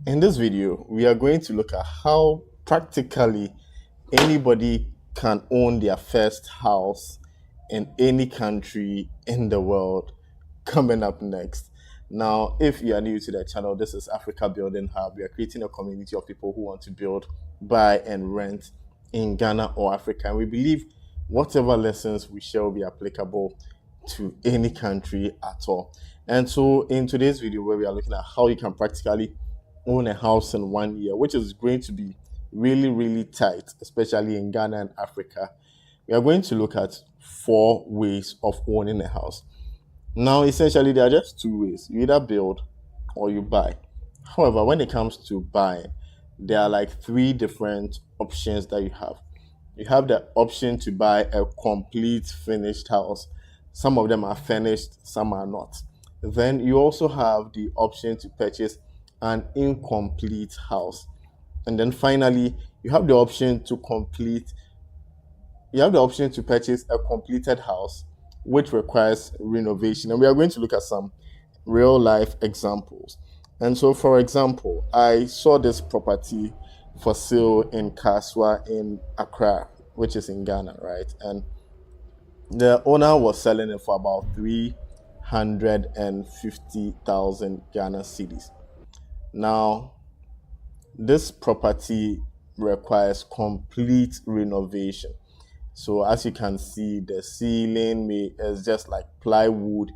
In this video, we are going to look at how practically anybody can own their first house in any country in the world coming up next. Now, if you are new to the channel, this is Africa Building Hub. We are creating a community of people who want to build, buy, and rent in Ghana or Africa. And we believe whatever lessons we share will be applicable to any country at all. And so, in today's video, where we are looking at how you can practically own a house in 1 year, which is going to be really, really tight, especially in Ghana and Africa. We are going to look at 4 ways of owning a house. Now, essentially, there are just 2 ways. You either build or you buy. However, when it comes to buying, there are like 3 different options that you have. You have the option to buy a complete finished house. Some of them are finished, some are not. Then you also have the option to purchase an incomplete house. And then finally, you have the option to purchase a completed house, which requires renovation. And we are going to look at some real life examples. And so, for example, I saw this property for sale in Kaswa in Accra, which is in Ghana, right? And the owner was selling it for about 350,000 Ghana cedis. Now, this property requires complete renovation. So as you can see, the ceiling is just like plywood,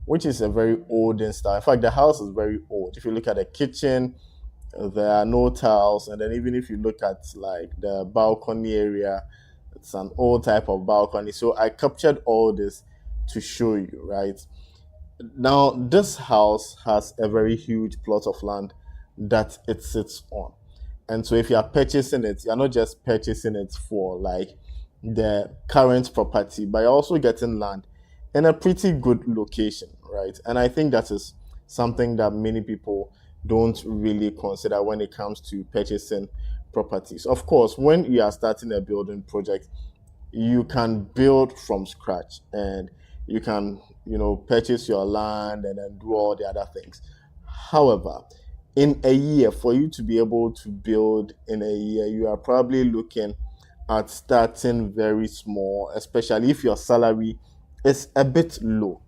which is a very olden style. In fact, the house is very old. If you look at the kitchen, there are no tiles, and then even if you look at like the balcony area, it's an old type of balcony. So I captured all this to show you, right? Now, this house has a very huge plot of land that it sits on. And so if you are purchasing it, you're not just purchasing it for like the current property, but you're also getting land in a pretty good location, right? And I think that is something that many people don't really consider when it comes to purchasing properties. Of course, when you are starting a building project, you can build from scratch and you can purchase your land and then do all the other things. However, in a year, for you to be able to build in a year, you are probably looking at starting very small, especially if your salary is a bit low.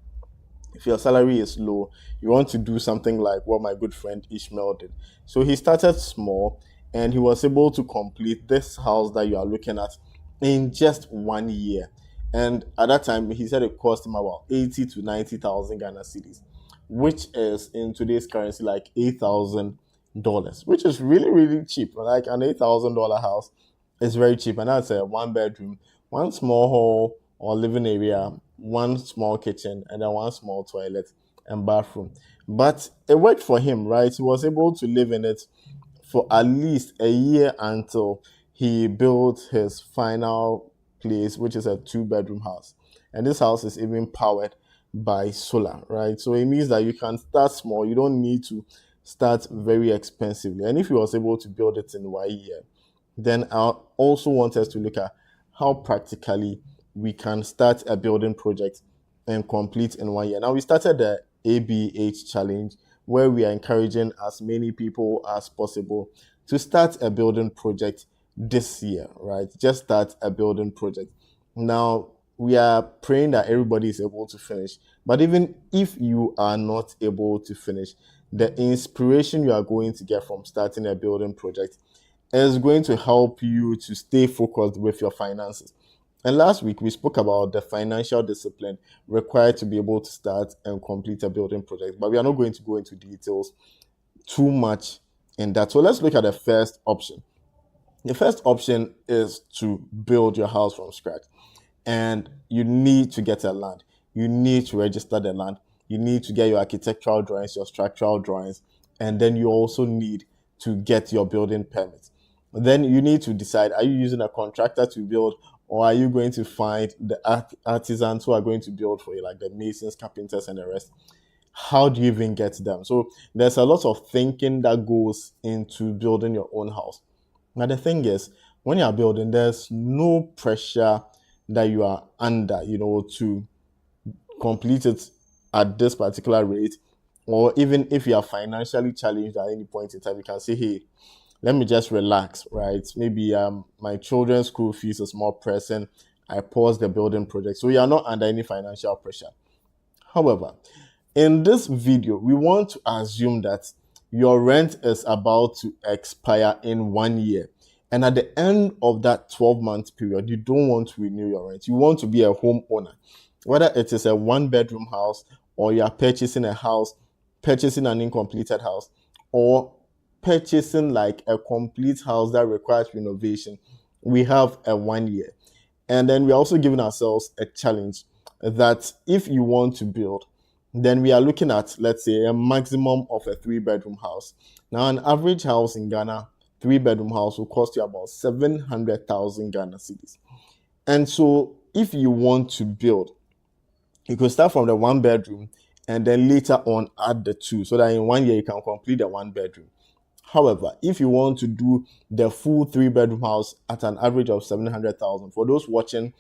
If your salary is low, you want to do something like what my good friend Ishmael did. So he started small and he was able to complete this house that you are looking at in just 1 year. And at that time, he said it cost him about 80 to 90,000 Ghana cedis, which is in today's currency like $8,000, which is really, really cheap. Like an $8,000 house is very cheap. And that's a 1 bedroom, one small hall or living area, one small kitchen, and then one small toilet and bathroom. But it worked for him, right? He was able to live in it for at least a year until he built his final place, which is a 2 bedroom house. And this house is even powered by solar, right? So it means that you can start small. You don't need to start very expensively. And if he was able to build it in 1 year, then I also want us to look at how practically we can start a building project and complete in 1 year. Now, we started the ABH challenge where we are encouraging as many people as possible to start a building project this year, right? Just start a building project. Now, we are praying that everybody is able to finish. But even if you are not able to finish, the inspiration you are going to get from starting a building project is going to help you to stay focused with your finances. And last week, we spoke about the financial discipline required to be able to start and complete a building project. But we are not going to go into details too much in that. So let's look at the first option. The first option is to build your house from scratch. And you need to get a land. You need to register the land. You need to get your architectural drawings, your structural drawings, and then you also need to get your building permit. Then you need to decide, are you using a contractor to build, or are you going to find the artisans who are going to build for you, like the masons, carpenters, and the rest? How do you even get them? So there's a lot of thinking that goes into building your own house. Now, the thing is, when you are building, there's no pressure that you are under, to complete it at this particular rate or even if you are financially challenged at any point in time, you can say, hey, let me just relax, right? Maybe my children's school fees is more pressing. I pause the building project. So you are not under any financial pressure. However, in this video, we want to assume that your rent is about to expire in 1 year. And at the end of that 12-month period, you don't want to renew your rent. You want to be a homeowner. Whether it is a one-bedroom house, or you are purchasing a house, purchasing an incompleted house, or purchasing like a complete house that requires renovation, we have a 1 year. And then we're also giving ourselves a challenge that if you want to build, then we are looking at, let's say, a maximum of a 3-bedroom house. Now, an average house in Ghana, 3-bedroom house, will cost you about 700,000 Ghana cedis. And so, if you want to build, you could start from the 1-bedroom and then later on add the 2, so that in 1 year you can complete the 1-bedroom. However, if you want to do the full 3-bedroom house at an average of 700,000, for those watching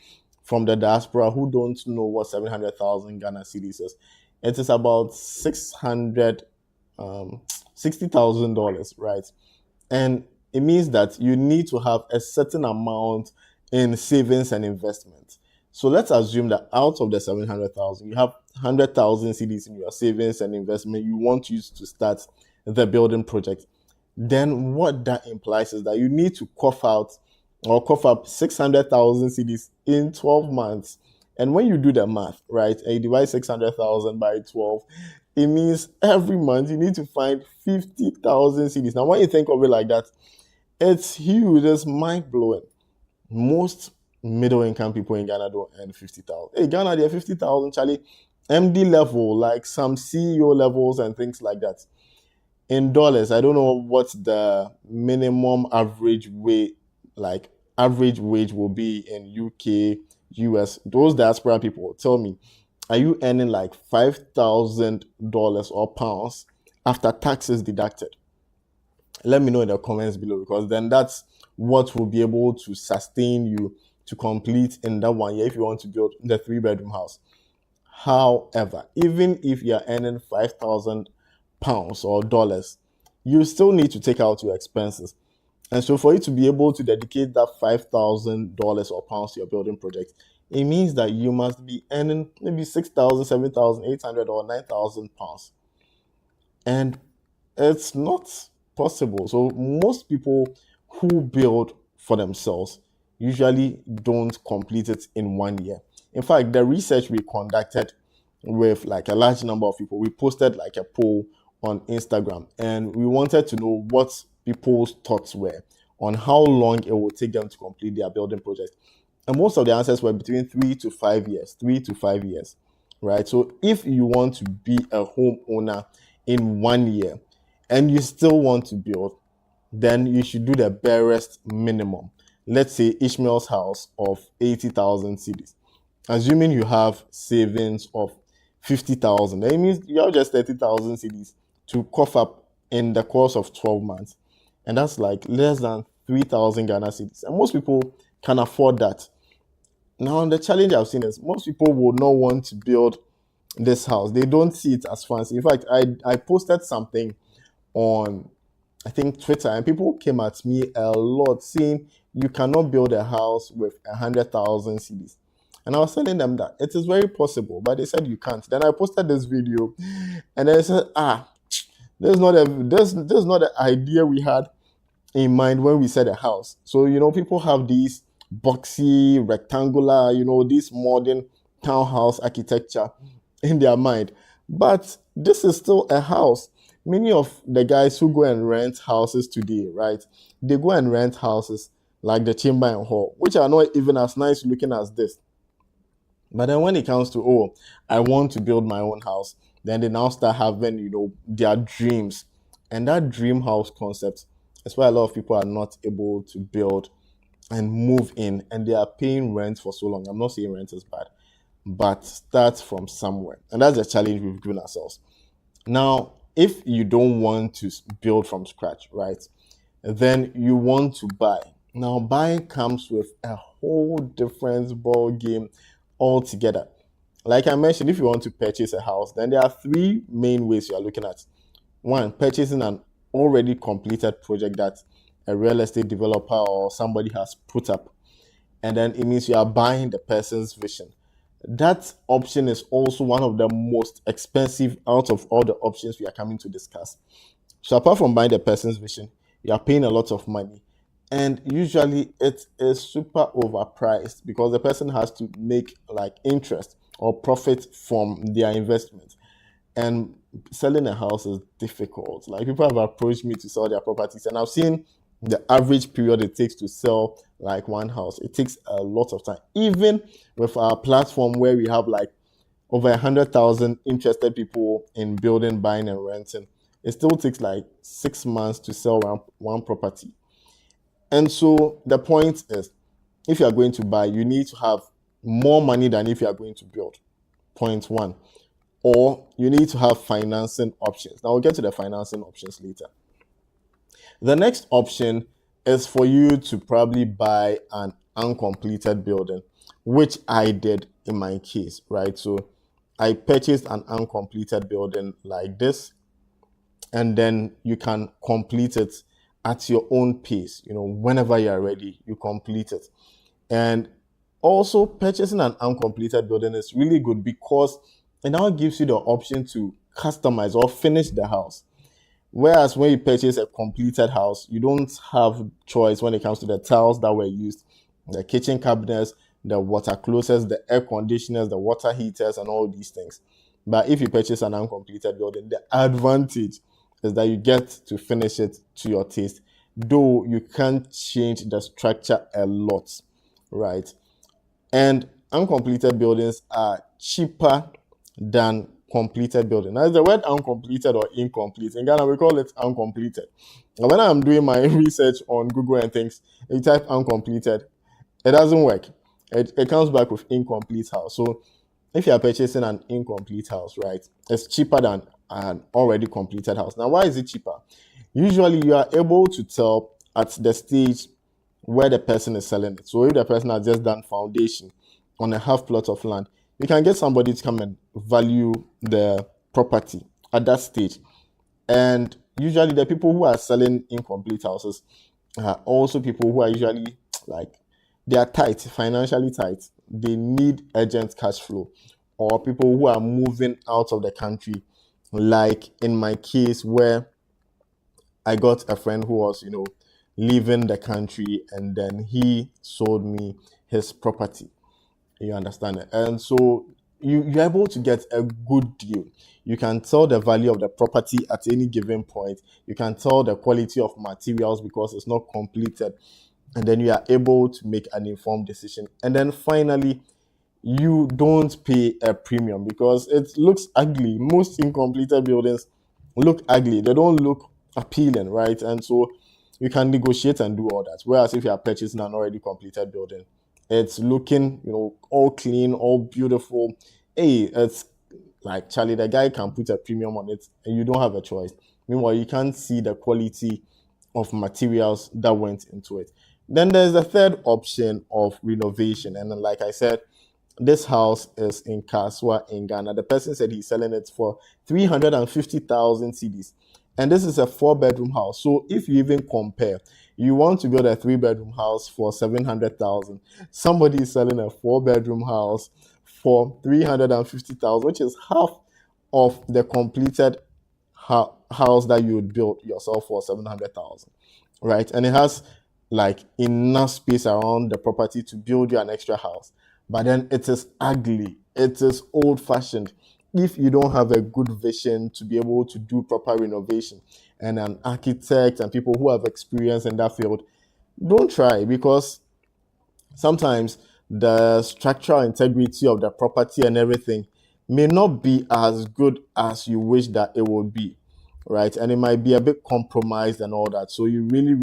from the diaspora who don't know what 700,000 Ghana cedis is, it is about $60,000, right? And it means that you need to have a certain amount in savings and investment. So let's assume that out of the 700,000, you have 100,000 cedis in your savings and investment you want to use to start the building project. Then what that implies is that you need to cough up 600,000 cedis in 12 months. And when you do the math, right, and you divide 600,000 by 12, it means every month you need to find 50,000 cedis. Now, when you think of it like that, it's huge, it's mind-blowing. Most middle-income people in Ghana don't earn 50,000. Hey, Ghana, they're 50,000, Charlie. MD level, like some CEO levels and things like that. In dollars, I don't know what the minimum average wage will be in UK, US. Those diaspora people, tell me, are you earning like $5,000 or pounds after taxes deducted? Let me know in the comments below, because then that's what will be able to sustain you to complete in that 1 year if you want to build the 3-bedroom house. However, even if you're earning 5,000 pounds or dollars, you still need to take out your expenses. And so for you to be able to dedicate that $5,000 or pounds to your building project, it means that you must be earning maybe 6,000, 7,800 or 9,000 pounds. And it's not possible. So most people who build for themselves usually don't complete it in 1 year. In fact, the research we conducted with like a large number of people, we posted like a poll on Instagram, and we wanted to know what people's thoughts were on how long it would take them to complete their building project. And most of the answers were between 3 to 5 years, right? So if you want to be a homeowner in 1 year and you still want to build, then you should do the barest minimum. Let's say Ishmael's house of 80,000 cedis. Assuming you have savings of 50,000, that means you have just 30,000 cedis to cough up in the course of 12 months. And that's like less than 3,000 Ghana cedis. And most people can afford that. Now, the challenge I've seen is most people will not want to build this house. They don't see it as fancy. In fact, I posted something on, I think, Twitter, and people came at me a lot saying you cannot build a house with 100,000 cedis. And I was telling them that it is very possible, but they said you can't. Then I posted this video, and they said, this is not the idea we had in mind when we said a house. So, people have these boxy, rectangular, this modern townhouse architecture in their mind. But this is still a house. Many of the guys who go and rent houses today, right, they go and rent houses like the Chamber and Hall, which are not even as nice looking as this. But then when it comes to, I want to build my own house, then they now start having, their dreams. And that dream house concept is why a lot of people are not able to build and move in, and they are paying rent for so long. I'm not saying rent is bad, but start from somewhere. And that's the challenge we've given ourselves. Now, if you don't want to build from scratch, right, then you want to buy. Now, buying comes with a whole different ball game altogether. Like I mentioned, if you want to purchase a house, then there are three main ways you are looking at. One, purchasing an already completed project that a real estate developer or somebody has put up. And then it means you are buying the person's vision. That option is also one of the most expensive out of all the options we are coming to discuss. So apart from buying the person's vision, you are paying a lot of money. And usually it is super overpriced because the person has to make like interest or profit from their investment. And selling a house is difficult. Like people have approached me to sell their properties, and I've seen the average period it takes to sell like one house. It takes a lot of time. Even with our platform where we have like over 100,000 interested people in building, buying, and renting, it still takes like 6 months to sell one property. And so the point is, if you are going to buy, you need to have more money than if you are going to build. Point one. Or you need to have financing options. Now we'll get to the financing options later. The next option is for you to probably buy an uncompleted building, which I did in my case, right? So I purchased an uncompleted building like this, and then you can complete it at your own pace. Whenever you are ready, you complete it. And also, purchasing an uncompleted building is really good because it now gives you the option to customize or finish the house. Whereas when you purchase a completed house, you don't have choice when it comes to the tiles that were used, the kitchen cabinets, the water closets, the air conditioners, the water heaters, and all these things. But if you purchase an uncompleted building, the advantage is that you get to finish it to your taste, though you can't change the structure a lot, right? And uncompleted buildings are cheaper than completed building. Now, is the word uncompleted or incomplete? In Ghana, we call it uncompleted. And when I'm doing my research on Google and things, you type uncompleted, it doesn't work. It comes back with incomplete house. So if you are purchasing an incomplete house, right, it's cheaper than an already completed house. Now, why is it cheaper? Usually, you are able to tell at the stage where the person is selling it. So if the person has just done foundation on a half plot of land, you can get somebody to come and value the property at that stage. And usually the people who are selling incomplete houses are also people who are usually like, they are tight, financially tight. They need urgent cash flow. Or people who are moving out of the country, like in my case where I got a friend who was, leaving the country, and then he sold me his property. You understand it? And so you're able to get a good deal. You can tell the value of the property at any given point. You can tell the quality of materials because it's not completed. And then you are able to make an informed decision. And then finally, you don't pay a premium because it looks ugly. Most incompleted buildings look ugly. They don't look appealing, right? And so you can negotiate and do all that. Whereas if you are purchasing an already completed building, it's looking, all clean, all beautiful. Hey, it's like Charlie, the guy can put a premium on it and you don't have a choice. Meanwhile, you can't see the quality of materials that went into it. Then there's the third option of renovation. And then, like I said, this house is in Kaswa in Ghana. The person said he's selling it for 350,000 cedis. And this is a 4-bedroom house. So if you even compare, you want to build a 3-bedroom house for 700,000. Somebody is selling a 4-bedroom house for 350,000, which is half of the completed house that you would build yourself for 700,000, right? And it has like enough space around the property to build you an extra house. But then it is ugly. It is old-fashioned. If you don't have a good vision to be able to do proper renovation, and an architect and people who have experience in that field, don't try, because sometimes the structural integrity of the property and everything may not be as good as you wish that it would be, right? And it might be a bit compromised and all that. So you really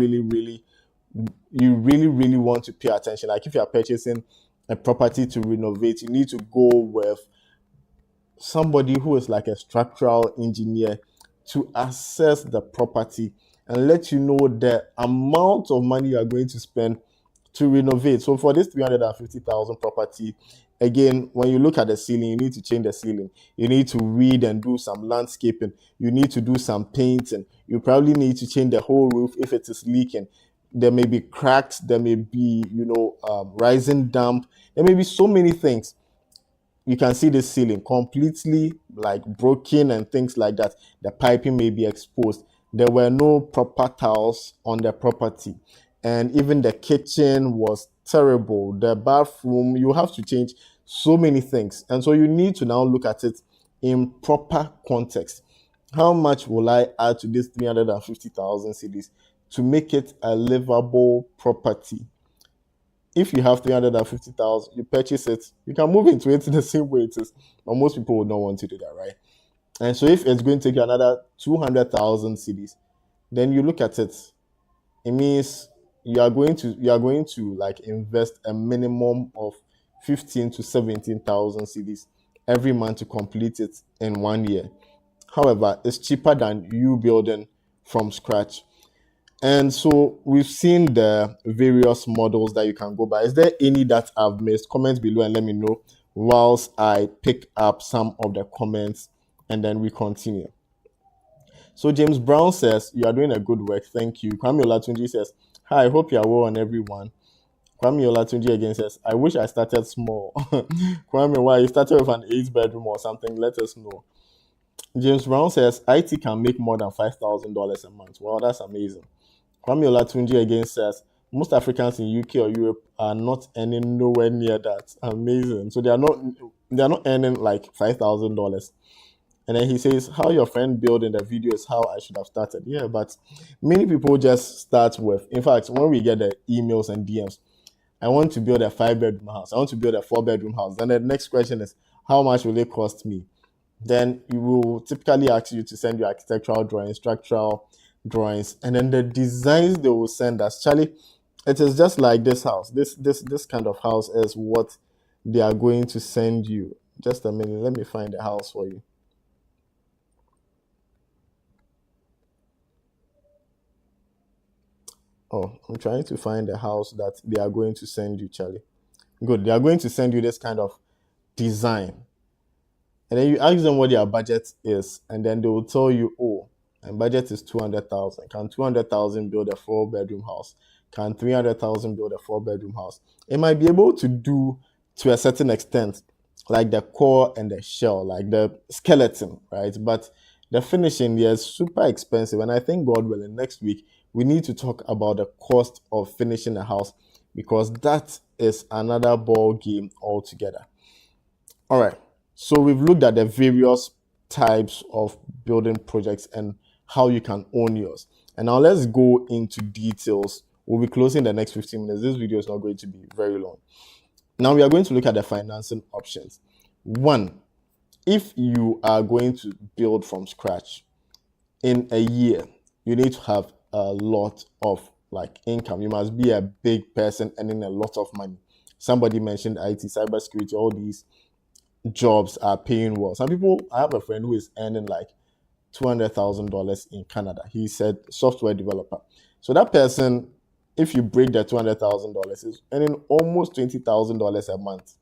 want to pay attention. Like if you are purchasing a property to renovate, you need to go with somebody who is like a structural engineer to assess the property and let you know the amount of money you are going to spend to renovate. So for this 350,000 property, again, when you look at the ceiling, you need to change the ceiling. You need to weed and do some landscaping. You need to do some painting. You probably need to change the whole roof if it is leaking. There may be cracks. There may be, rising damp. There may be so many things. You can see the ceiling completely like broken and things like that. The piping may be exposed. There were no proper tiles on the property, and even the kitchen was terrible. The bathroom, you have to change so many things, and so you need to now look at it in proper context. How much will I add to this 350,000 cedis to make it a livable property? If you have 350,000, you purchase it, you can move into it in the same way it is. But most people would not want to do that, right? And so if it's going to take you another 200,000 cedis, then you look at it, it means you are going to like invest a minimum of 15 to 17,000 cedis every month to complete it in 1 year. However, it's cheaper than you building from scratch. And so we've seen the various models that you can go by. Is there any that I've missed? Comment below and let me know whilst I pick up some of the comments and then we continue. So James Brown says, you are doing a good work. Thank you. Kwame Olatunji says, hi, I hope you are well on everyone. Kwame Olatunji again says, I wish I started small. Kwame, why? You started with an 8-bedroom or something? Let us know. James Brown says, IT can make more than $5,000 a month. Wow, that's amazing. Kwame Olatunji again says, most Africans in UK or Europe are not earning nowhere near that. Amazing. So they are not earning like $5,000. And then he says, how your friend built in the video is how I should have started. Yeah, but many people just start with, in fact, when we get the emails and DMs, I want to build a 5-bedroom house. I want to build a 4-bedroom house. Then the next question is, how much will it cost me? Then you will typically ask you to send your architectural drawings, structural drawings, and then the designs they will send us. Charlie, it is just like this house. This kind of house is what they are going to send you. Just a minute, let me find the house for you. Oh, I'm trying to find the house that they are going to send you, Charlie. Good. They are going to send you this kind of design. And then you ask them what their budget is, and then they will tell you, oh, my budget is 200,000. Can 200,000 build a 4-bedroom house? Can 300,000 build a 4-bedroom house? It might be able to do to a certain extent, like the core and the shell, like the skeleton, right? But the finishing here is super expensive. And I think, God willing, next week we need to talk about the cost of finishing a house, because that is another ball game altogether. All right. So we've looked at the various types of building projects and how you can own yours. And now let's go into details. We'll be closing the next 15 minutes. This video is not going to be very long. Now we are going to look at the financing options. One, if you are going to build from scratch in a year, you need to have a lot of like income. You must be a big person earning a lot of money. Somebody mentioned IT, cybersecurity, all these jobs are paying well. Some people, I have a friend who is earning like $200,000 in Canada. He said software developer. So that person, if you break the $200,000, is earning almost $20,000 a month,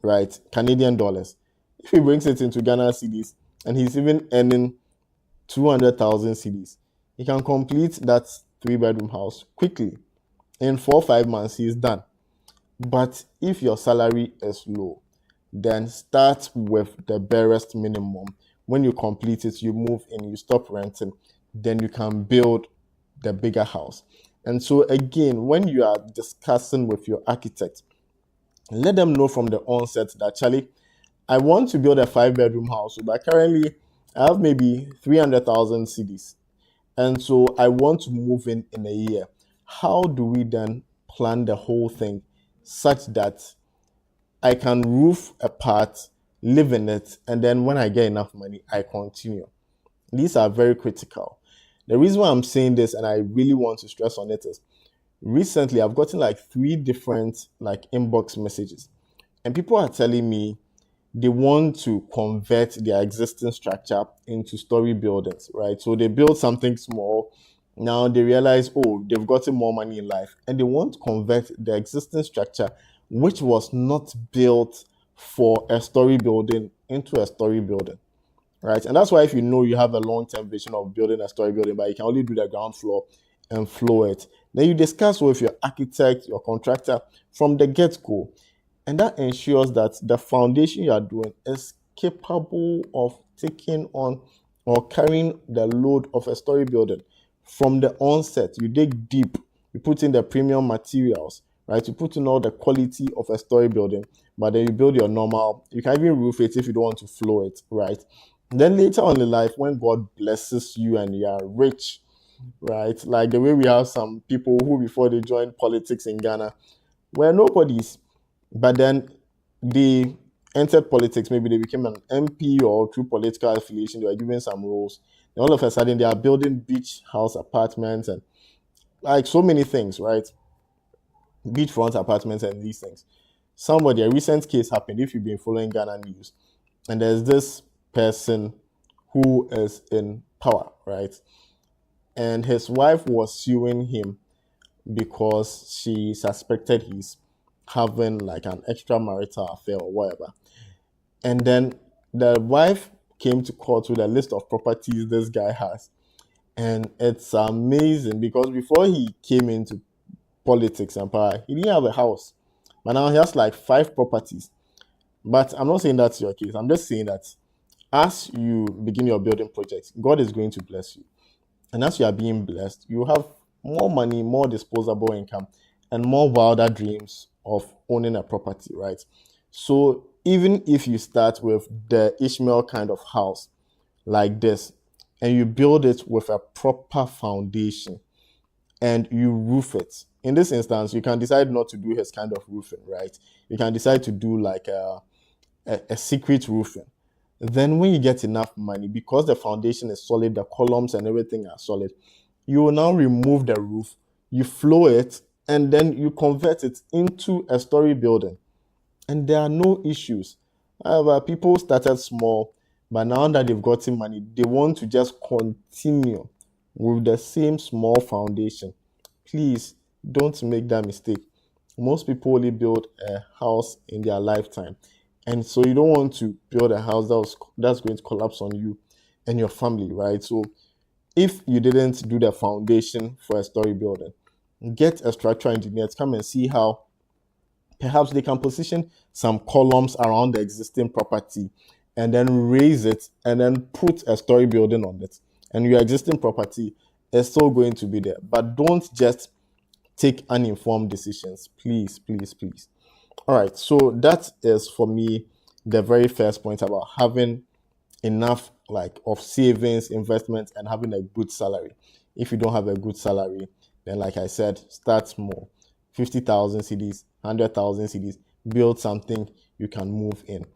right? Canadian dollars. If he brings it into Ghana cedis, and he's even earning 200,000 cedis, he can complete that 3-bedroom house quickly. In 4 or 5 months, he's done. But if your salary is low, then start with the barest minimum. When you complete it, you move in, you stop renting, then you can build the bigger house. And so again, when you are discussing with your architect, let them know from the onset that, Charlie, I want to build a 5-bedroom house, but currently I have maybe 300,000 cedis. And so I want to move in a year. How do we then plan the whole thing such that I can roof a part, live in it, and then when I get enough money, I continue? These are very critical. The reason why I'm saying this, and I really want to stress on it, is recently I've gotten like 3 different like inbox messages, and people are telling me they want to convert their existing structure into story buildings, right? So they build something small, Now they realize, oh, they've gotten more money in life, and they want to convert the existing structure, which was not built for a story building, into a story building, right? And that's why if you know you have a long-term vision of building a story building, but you can only do the ground floor and floor it, then you discuss with your architect, your contractor from the get-go, and that ensures that the foundation you are doing is capable of taking on or carrying the load of a story building from the onset. You dig deep, you put in the premium materials, right? You put in all the quality of a story building, but then you build your normal. You can even roof it if you don't want to floor it, right? Then later on in life, when God blesses you and you are rich, right? Like the way we have some people who, before they joined politics in Ghana, were nobodies, but then they entered politics. Maybe they became an MP, or through political affiliation, they were given some roles. And all of a sudden, they are building beach house apartments and like so many things, right? Beachfront apartments and these things. A recent case happened, if you've been following Ghana news, and there's this person who is in power, right? And his wife was suing him because she suspected he's having like an extramarital affair or whatever. And then the wife came to court with a list of properties this guy has. And it's amazing because before he came into politics and power, he didn't have a house. But now he has like 5 properties. But I'm not saying that's your case. I'm just saying that as you begin your building projects, God is going to bless you. And as you are being blessed, you have more money, more disposable income, and more wilder dreams of owning a property, right? So even if you start with the Ishmael kind of house like this, and you build it with a proper foundation and you roof it, in this instance, you can decide not to do his kind of roofing, right? You can decide to do like a secret roofing. Then when you get enough money, because the foundation is solid, the columns and everything are solid, you will now remove the roof, you floor it, and then you convert it into a story building. And there are no issues. However, people started small, but now that they've gotten money, they want to just continue with the same small foundation. Please don't make that mistake. Most people only build a house in their lifetime. And so you don't want to build a house that's going to collapse on you and your family, right? So if you didn't do the foundation for a story building, get a structural engineer to come and see how perhaps they can position some columns around the existing property and then raise it and then put a story building on it. And your existing property is still going to be there. But don't just take uninformed decisions. Please, please, please. All right. So that is for me the very first point about having enough like of savings, investment, and having a good salary. If you don't have a good salary, then like I said, start small. 50,000 cedis, 100,000 cedis, build something you can move in.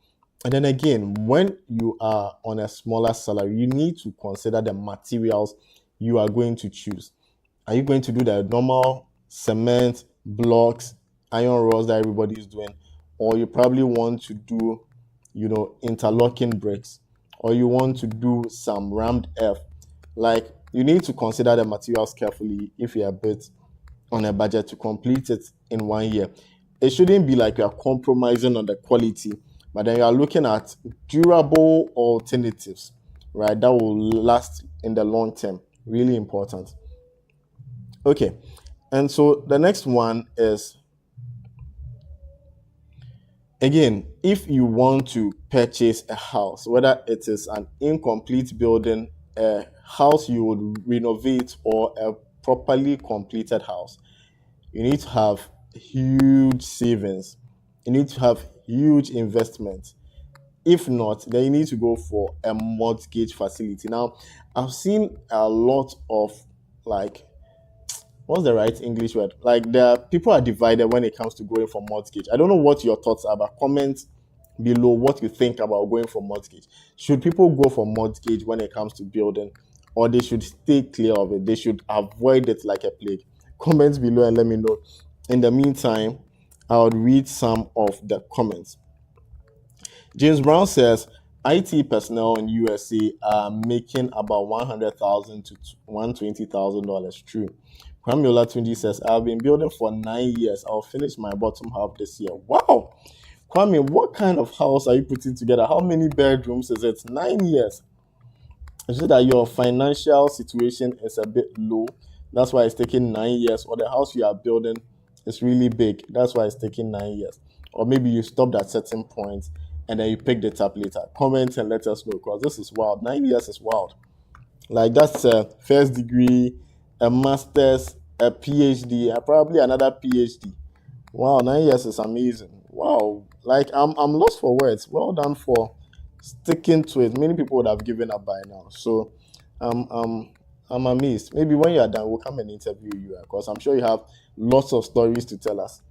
And then again, when you are on a smaller salary, you need to consider the materials you are going to choose. Are you going to do the normal cement, blocks, iron rods that everybody is doing? Or you probably want to do, interlocking bricks, or you want to do some rammed earth. Like, you need to consider the materials carefully if you're a bit on a budget to complete it in 1 year. It shouldn't be like you are compromising on the quality, but then you are looking at durable alternatives, right? That will last in the long term. Really important. Okay. And so the next one is, again, if you want to purchase a house, whether it is an incomplete building, a house you would renovate, or a properly completed house, you need to have huge savings. You need to have huge investment. If not, then you need to go for a mortgage facility. Now, I've seen a lot of like, what's the right English word? Like, the people are divided when it comes to going for mortgage. I don't know what your thoughts are, but comment below what you think about going for mortgage. Should people go for mortgage when it comes to building, or they should stay clear of it? They should avoid it like a plague. Comment below and let me know. In the meantime, I'll read some of the comments. James Brown says, IT personnel in USA are making about $100,000 to $120,000. True. Kwamiola 20 says, I've been building for 9 years. I'll finish my bottom half this year. Wow. Kwame, what kind of house are you putting together? How many bedrooms is it? 9 years. Is it that your financial situation is a bit low? That's why it's taking 9 years. Or the house you are building is really big. That's why it's taking 9 years. Or maybe you stopped at certain point and then you picked it up later. Comment and let us know, because this is wild. 9 years is wild. Like, that's a first degree, a master's, a PhD, and probably another PhD. Wow, 9 years is amazing. Wow. Like, I'm lost for words. Well done for sticking to it. Many people would have given up by now. So I'm amazed. Maybe when you are done, we'll come and interview you, because I'm sure you have lots of stories to tell us.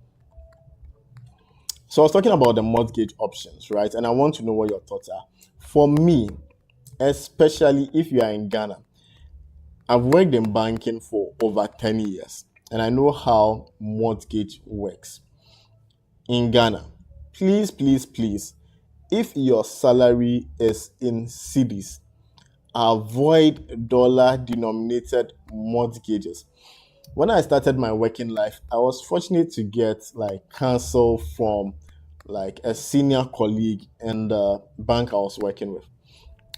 So I was talking about the mortgage options, right? And I want to know what your thoughts are. For me, especially if you are in Ghana, I've worked in banking for over 10 years and I know how mortgage works. In Ghana, please, if your salary is in cedis, avoid dollar denominated mortgages. When I started my working life, I was fortunate to get like counsel from like a senior colleague in the bank I was working with.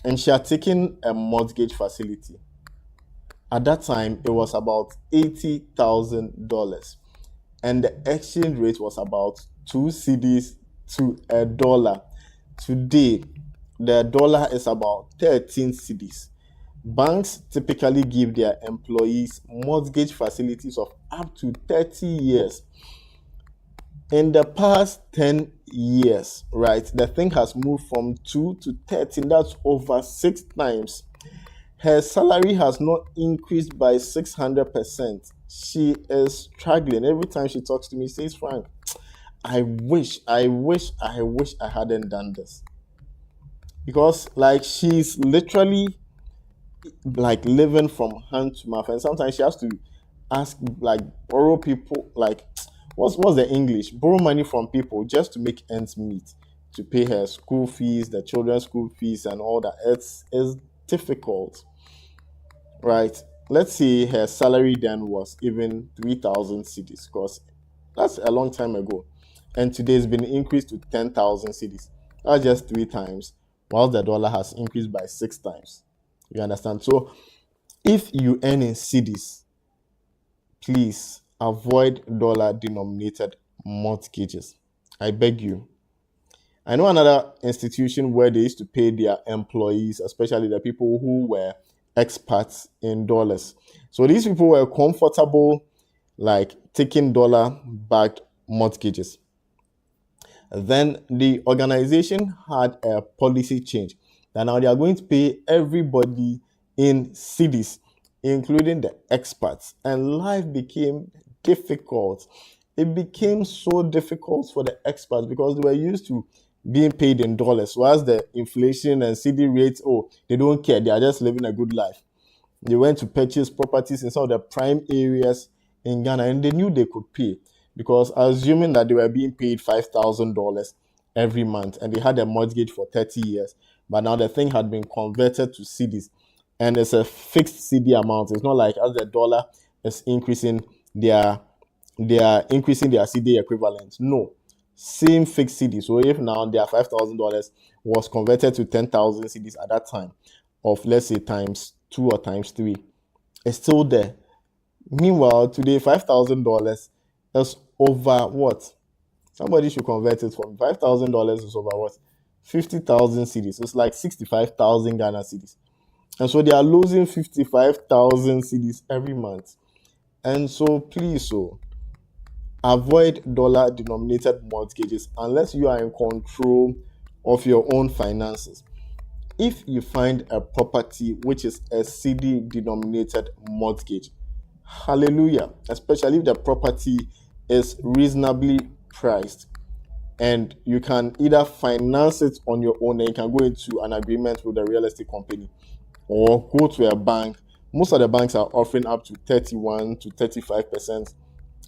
And she had taken a mortgage facility. At that time, it was about $80,000. And the exchange rate was about 2 cedis to a dollar. Today, the dollar is about 13 cedis. Banks typically give their employees mortgage facilities of up to 30 years. In the past 10 years, right, the thing has moved from 2 to 13. That's over 6 times. Her salary has not increased by 600%. She is struggling. Every time she talks to me, she says, Frank, I wish I hadn't done this. Because like she's literally like living from hand to mouth, and sometimes she has to ask, like, borrow people, like, what's the English? Borrow money from people just to make ends meet, to pay her school fees, the children's school fees, and all that. It's difficult, right? Let's say her salary then was even 3,000 cedis, because that's a long time ago, and today it's been increased to 10,000 cedis. That's just 3 times, while the dollar has increased by 6 times. You understand? So if you earn in cedis, please avoid dollar denominated mortgages. I beg you. I know another institution where they used to pay their employees, especially the people who were expats, in dollars. So these people were comfortable like taking dollar backed mortgages. Then the organization had a policy change that now they are going to pay everybody in cedis, including the expats, and life became difficult. It became so difficult for the expats because they were used to being paid in dollars, whereas the inflation and cedi rates, they don't care. They are just living a good life. They went to purchase properties in some of the prime areas in Ghana, and they knew they could pay, because assuming that they were being paid $5,000 every month and they had a mortgage for 30 years, but now the thing had been converted to cedis, and it's a fixed cedi amount. It's not like as the dollar is increasing, they are increasing their cedi equivalent. No, same fixed cedi. So if now their $5,000 was converted to 10,000 cedis at that time, of let's say times 2 or times 3, it's still there. Meanwhile, today $5,000 is over what? Somebody should convert it from $5,000 is over what? 50,000 cedis. It's like 65,000 Ghana cedis. And so they are losing 55,000 cedis every month. And so please, avoid dollar denominated mortgages unless you are in control of your own finances. If you find a property which is a cedi denominated mortgage, hallelujah, especially if the property is reasonably priced and you can either finance it on your own, and you can go into an agreement with the real estate company, or go to a bank. Most of the banks are offering up to 31 to 35%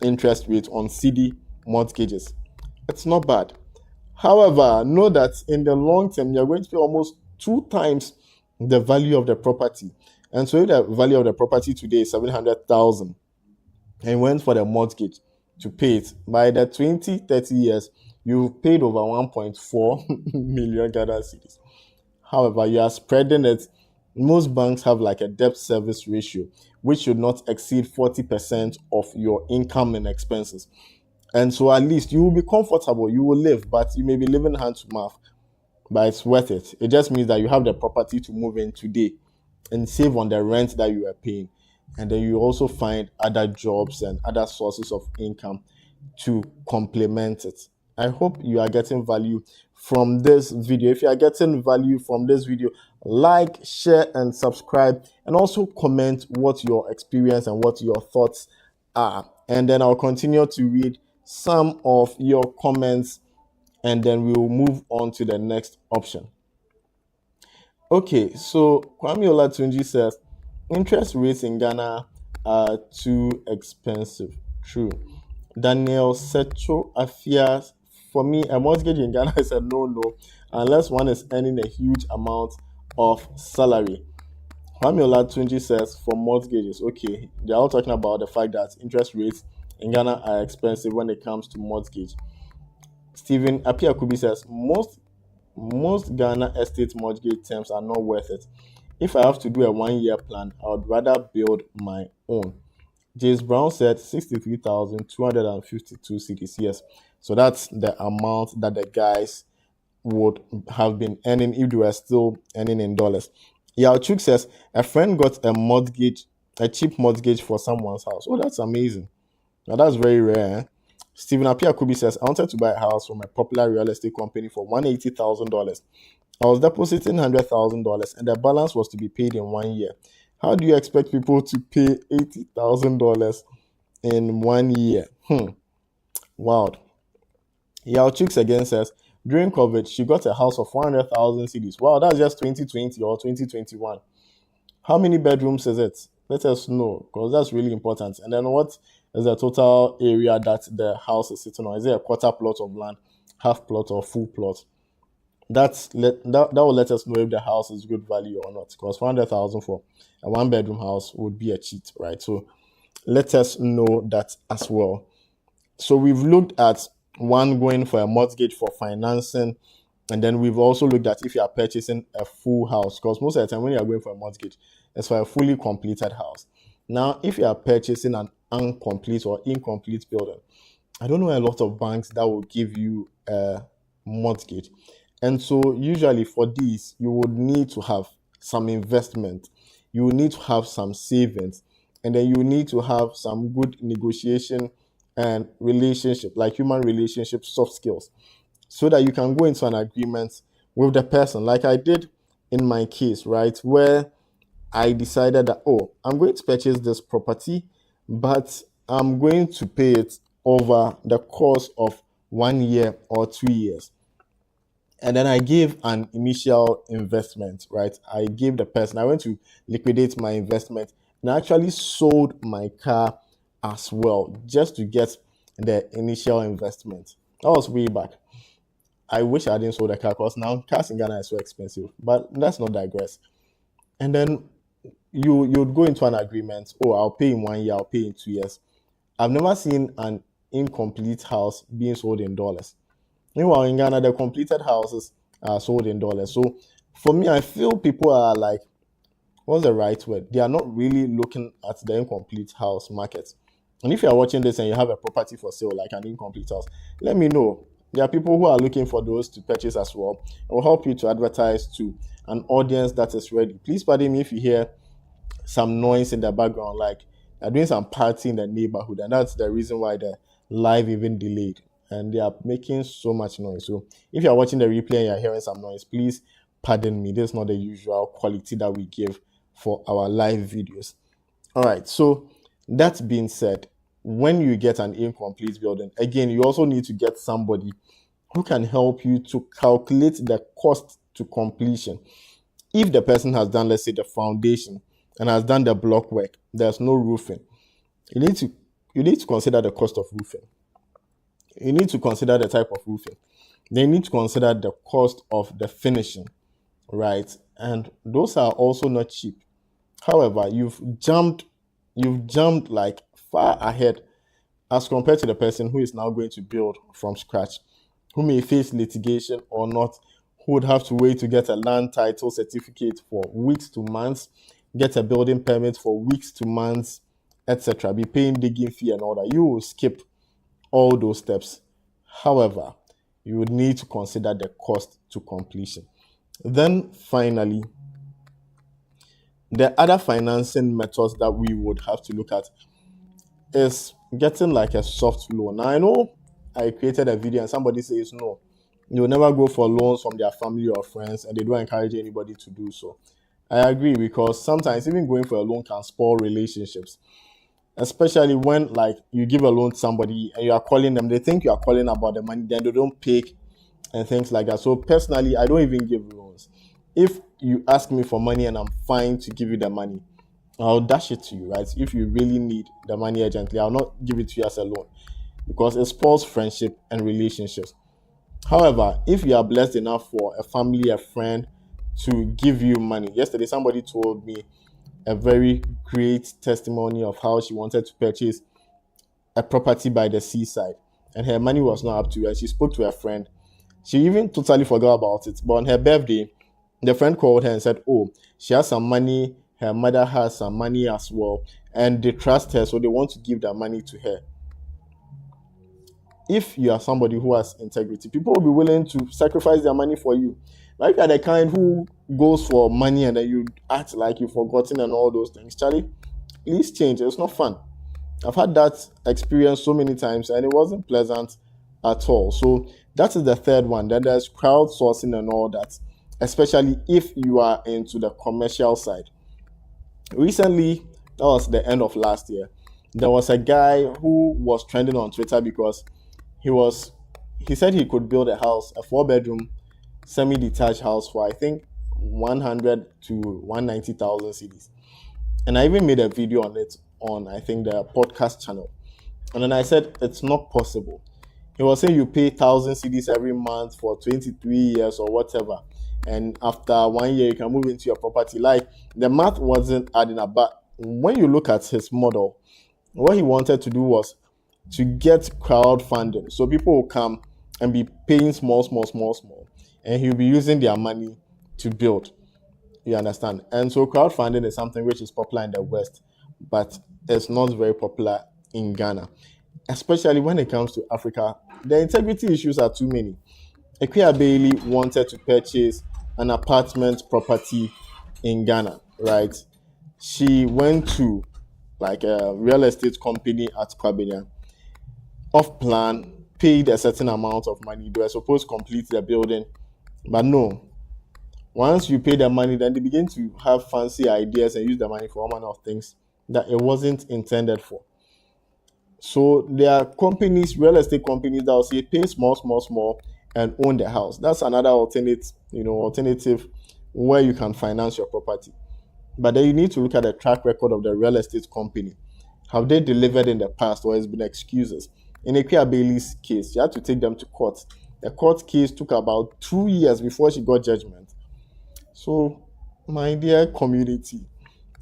interest rate on cedi mortgages. It's not bad. However, know that in the long term, you're going to pay almost two times the value of the property. And so if the value of the property today is 700,000 and went for the mortgage to pay it, by the 20, 30 years, you've paid over 1.4 million Ghana cedis. However, you are spreading it. Most banks have like a debt service ratio, which should not exceed 40% of your income and expenses. And so at least you will be comfortable, you will live, but you may be living hand to mouth, but it's worth it. It just means that you have the property to move in today and save on the rent that you are paying. And then you also find other jobs and other sources of income to complement it. I hope you are getting value from this video. If you are getting value from this video, like, share, and subscribe, and also comment what your experience and what your thoughts are. And then I'll continue to read some of your comments, and then we will move on to the next option. Okay, so Kwame Olatunji says interest rates in Ghana are too expensive. True. Daniel Secho Afia, for me, a mortgage in Ghana is a no, unless one is earning a huge amount of salary. Kwame Olatunji says for mortgages, okay, they're all talking about the fact that interest rates in Ghana are expensive when it comes to mortgage. Stephen Apiakubi says most Ghana estate mortgage terms are not worth it. If I have to do a 1-year plan, I would rather build my own. James Brown said 63,252 cedis. Yes, so that's the amount that the guys would have been earning if they were still earning in dollars. Yao Chuk says a friend got a cheap mortgage for someone's house. Oh, that's amazing. Now that's very rare. Stephen Apiakubi says, I wanted to buy a house from a popular real estate company for $180,000. I was depositing $100,000 and the balance was to be paid in 1 year. How do you expect people to pay $80,000 in 1 year? Wow. Yao Chooks again says, during COVID, she got a house of 400,000 cedis. Wow, that's just 2020 or 2021. How many bedrooms is it? Let us know, because that's really important. And then what is the total area that the house is sitting on? Is it a quarter plot of land, half plot, or full plot? That will let us know if the house is good value or not, because 400,000 for a 1-bedroom house would be a cheat, right? So let us know that as well. So we've looked at one going for a mortgage for financing, and then we've also looked at if you are purchasing a full house, because most of the time when you are going for a mortgage, it's for a fully completed house. Now, if you are purchasing an incomplete or incomplete building, I don't know a lot of banks that will give you a mortgage. And so usually for these, you would need to have some investment. You will need to have some savings. And then you need to have some good negotiation and relationship, like human relationship, soft skills, so that you can go into an agreement with the person, like I did in my case, right? Where I decided that, oh, I'm going to purchase this property, but I'm going to pay it over the course of 1 year or 2 years. And then I gave an initial investment, right? I gave the person, I went to liquidate my investment and I actually sold my car as well, just to get the initial investment. That was way back. I wish I didn't sold the car because now cars in Ghana is so expensive, but let's not digress. And then you'd go into an agreement. Oh, I'll pay in 1 year, I'll pay in 2 years. I've never seen an incomplete house being sold in dollars. Meanwhile, in Ghana, the completed houses are sold in dollars. So for me, I feel people are like, what's the right word? They are not really looking at the incomplete house market. And if you are watching this and you have a property for sale, like an incomplete house, let me know. There are people who are looking for those to purchase as well. It will help you to advertise to an audience that is ready. Please pardon me if you hear some noise in the background, like they're doing some party in the neighborhood, and that's the reason why the live even delayed, and they are making so much noise. So if you're watching the replay and you're hearing some noise, please pardon me. This is not the usual quality that we give for our live videos. All right, so that being said, when you get an incomplete building, again, you also need to get somebody who can help you to calculate the cost to completion. If the person has done, let's say, the foundation and has done the block work, there's no roofing, you need to consider the cost of roofing. You need to consider the type of roofing. They need to consider the cost of the finishing, right? And those are also not cheap. However, you've jumped like far ahead as compared to the person who is now going to build from scratch, who may face litigation or not, who would have to wait to get a land title certificate for weeks to months, get a building permit for weeks to months, etc., be paying digging fee and all that. You will skip all those steps. However, you would need to consider the cost to completion. Then finally, the other financing methods that we would have to look at is getting like a soft loan. Now, I know I created a video and somebody says no, you'll never go for loans from their family or friends, and they don't encourage anybody to do so. I agree, because sometimes even going for a loan can spoil relationships, especially when like you give a loan to somebody and you are calling them, they think you are calling about the money, then they don't pay and things like that. So personally, I don't even give loans. If you ask me for money and I'm fine to give you the money, I'll dash it to you, right? If you really need the money urgently, I'll not give it to you as a loan, because it spoils friendship and relationships. However, if you are blessed enough for a family, a friend to give you money, yesterday somebody told me a very great testimony of how she wanted to purchase a property by the seaside and her money was not up to her. And she spoke to her friend. She even totally forgot about it. But on her birthday, the friend called her and said, oh, she has some money, her mother has some money as well, and they trust her, so they want to give that money to her. If you are somebody who has integrity, people will be willing to sacrifice their money for you. Like if you are the kind who goes for money and then you act like you've forgotten and all those things, Charlie, please change. It's not fun. I've had that experience so many times and it wasn't pleasant at all. So that is the third one. Then there's crowdsourcing and all that, especially if you are into the commercial side. Recently, that was the end of last year, there was a guy who was trending on Twitter because he said he could build a house, a 4 bedroom semi-detached house for I think 100 to 190,000 cedis. And I even made a video on it on I think the podcast channel. And then I said it's not possible. He was saying you pay 1,000 cedis every month for 23 years or whatever, and after 1 year you can move into your property. Like the math wasn't adding up. But when you look at his model, what he wanted to do was to get crowdfunding. So people will come and be paying small, and he'll be using their money to build. You understand? And so crowdfunding is something which is popular in the West, but it's not very popular in Ghana, especially when it comes to Africa. The integrity issues are too many. Equia Bailey wanted to purchase an apartment property in Ghana, right? She went to like a real estate company at Kwabena, off plan, paid a certain amount of money. They were supposed to complete the building, but no. Once you pay the money, then they begin to have fancy ideas and use the money for all manner of things that it wasn't intended for. So there are companies, real estate companies, that will say pay small, and own the house. That's another alternative where you can finance your property. But then you need to look at the track record of the real estate company. Have they delivered in the past, or has been excuses? In Equia Bailey's case, you had to take them to court. The court case took about 2 years before she got judgment. So, my dear community,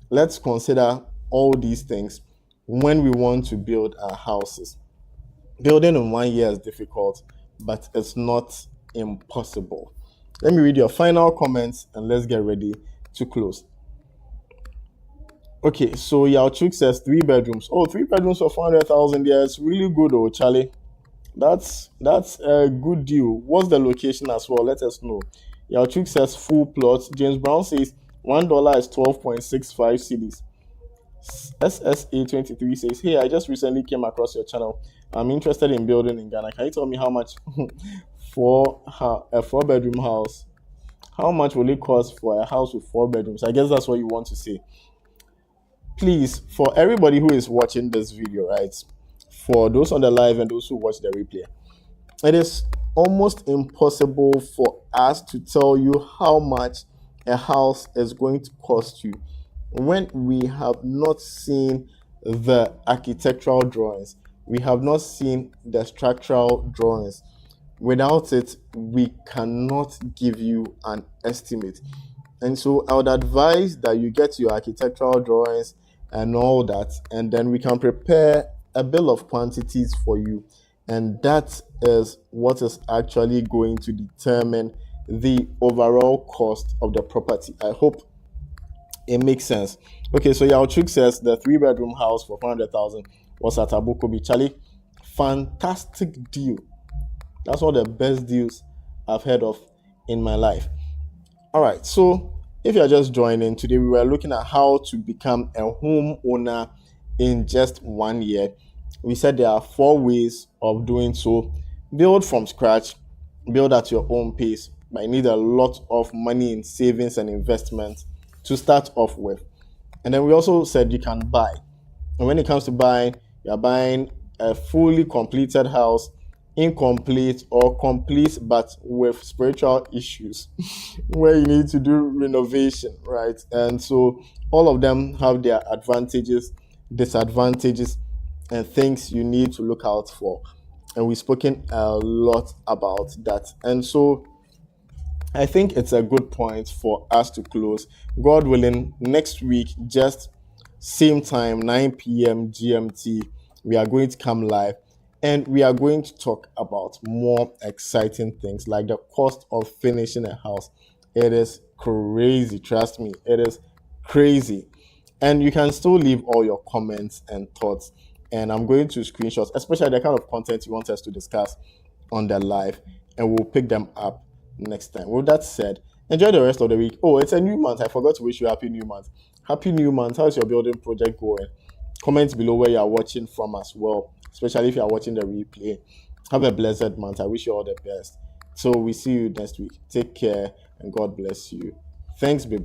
let's consider all these things when we want to build our houses. Building in 1 year is difficult, but it's not impossible. Let me read your final comments and let's get ready to close. Okay, so Yauchuk says 3 bedrooms. Oh, 3 bedrooms for 400,000. Yeah, it's really good, oh, Charlie. That's a good deal. What's the location as well? Let us know. Yauchuk says full plot. James Brown says $1 is 12.65 cedis. SSA23 says, hey, I just recently came across your channel. I'm interested in building in Ghana. Can you tell me how much for a 4 bedroom house? How much will it cost for a house with 4 bedrooms? I guess that's what you want to say. Please, for everybody who is watching this video, right, for those on the live and those who watch the replay, it is almost impossible for us to tell you how much a house is going to cost you when we have not seen the architectural drawings, we have not seen the structural drawings, Without it, we cannot give you an estimate. And so I would advise that you get your architectural drawings and all that, and then we can prepare a bill of quantities for you. And that is what is actually going to determine the overall cost of the property. I hope it makes sense. Okay, so Yao says the 3 bedroom house for 400,000 was at Abukobi. Charlie, fantastic deal. That's one of the best deals I've heard of in my life. All right, so if you're just joining today, we were looking at how to become a homeowner in just 1 year. We said there are 4 ways of doing so. Build from scratch, build at your own pace, but you need a lot of money in savings and investment to start off with. And then we also said you can buy. And when it comes to buying, you're buying a fully completed house, incomplete or complete but with spiritual issues where you need to do renovation, right? And so all of them have their advantages, disadvantages, and things you need to look out for. And we've spoken a lot about that. And so I think it's a good point for us to close. God willing, next week, just same time, 9 p.m. GMT, we are going to come live and we are going to talk about more exciting things like the cost of finishing a house. It is crazy, trust me, it is crazy. And you can still leave all your comments and thoughts. And I'm going to screenshots, especially the kind of content you want us to discuss on the live, and we'll pick them up next time. With that said, enjoy the rest of the week. Oh, it's a new month. I forgot to wish you a happy new month. Happy new month. How's your building project going? Comment below where you are watching from as well, especially if you are watching the replay. Have a blessed month. I wish you all the best. So we see you next week. Take care and God bless you. Thanks, baby.